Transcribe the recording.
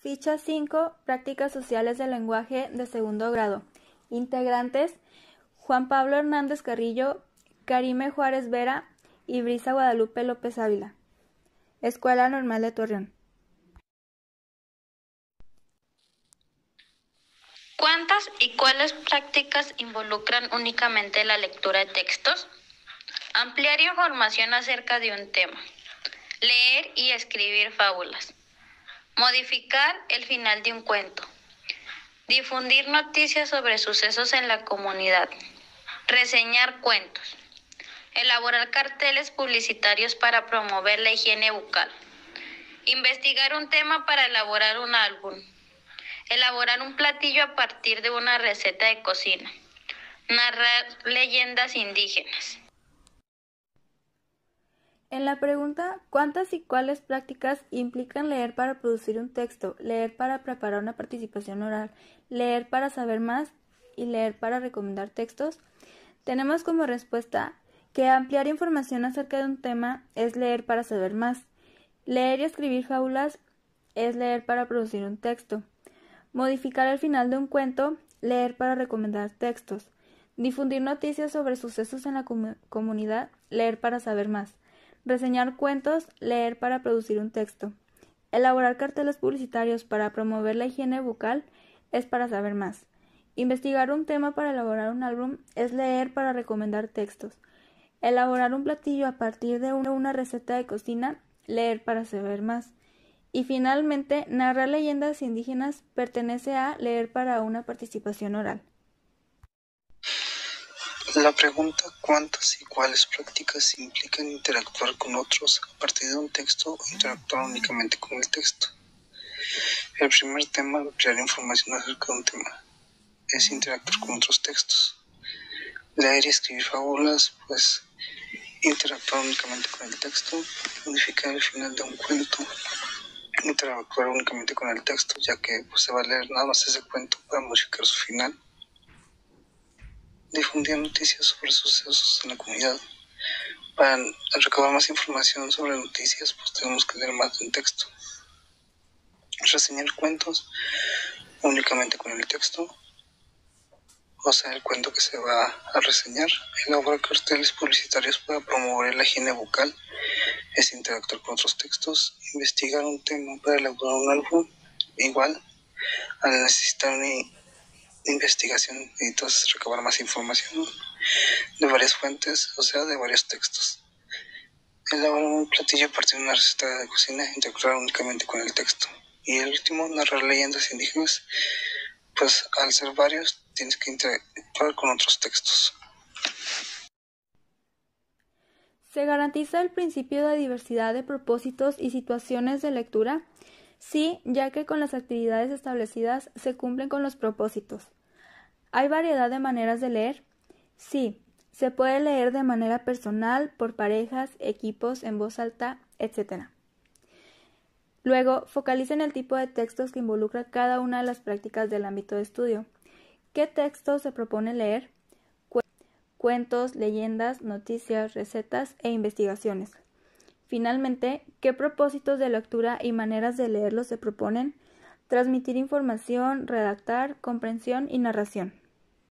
Ficha 5. Prácticas sociales del lenguaje de segundo grado. Integrantes: Juan Pablo Hernández Carrillo, Karime Juárez Vera y Brisa Guadalupe López Ávila. Escuela Normal de Torreón. ¿Cuántas y cuáles prácticas involucran únicamente la lectura de textos? Ampliar información acerca de un tema. Leer y escribir fábulas. Modificar el final de un cuento. Difundir noticias sobre sucesos en la comunidad. Reseñar cuentos. Elaborar carteles publicitarios para promover la higiene bucal. Investigar un tema para elaborar un álbum. Elaborar un platillo a partir de una receta de cocina. Narrar leyendas indígenas. En la pregunta ¿cuántas y cuáles prácticas implican leer para producir un texto, leer para preparar una participación oral, leer para saber más y leer para recomendar textos? Tenemos como respuesta que ampliar información acerca de un tema es leer para saber más. Leer y escribir fábulas es leer para producir un texto. Modificar el final de un cuento, leer para recomendar textos. Difundir noticias sobre sucesos en la comunidad, leer para saber más. Reseñar cuentos, leer para producir un texto. Elaborar carteles publicitarios para promover la higiene bucal es para saber más. Investigar un tema para elaborar un álbum es leer para recomendar textos. Elaborar un platillo a partir de una receta de cocina, leer para saber más. Y finalmente, narrar leyendas indígenas pertenece a leer para una participación oral. La pregunta ¿cuántas y cuáles prácticas implican interactuar con otros a partir de un texto o interactuar únicamente con el texto? El primer tema, ampliar información acerca de un tema, es interactuar con otros textos. Leer y escribir fábulas, pues interactuar únicamente con el texto. Modificar el final de un cuento, interactuar únicamente con el texto, ya que pues, se va a leer nada más ese cuento para modificar su final. Difundir noticias sobre sucesos en la comunidad. Para recabar más información sobre noticias, pues tenemos que leer más de un texto. Reseñar cuentos únicamente con el texto, o sea, el cuento que se va a reseñar. Elaborar carteles publicitarios para promover la higiene bucal es interactuar con otros textos. Investigar un tema para elaborar un álbum, igual, al necesitar una investigación necesitas recabar más información de varias fuentes, o sea, de varios textos. Elaborar un platillo a partir de una receta de cocina, interactuar únicamente con el texto. Y el último, narrar leyendas indígenas, pues al ser varios tienes que interactuar con otros textos. ¿Se garantiza el principio de diversidad de propósitos y situaciones de lectura? Sí, ya que con las actividades establecidas se cumplen con los propósitos. ¿Hay variedad de maneras de leer? Sí, se puede leer de manera personal, por parejas, equipos, en voz alta, etc. Luego, focalicen el tipo de textos que involucra cada una de las prácticas del ámbito de estudio. ¿Qué textos se propone leer? Cuentos, leyendas, noticias, recetas e investigaciones. Finalmente, ¿qué propósitos de lectura y maneras de leerlos se proponen? Transmitir información, redactar, comprensión y narración.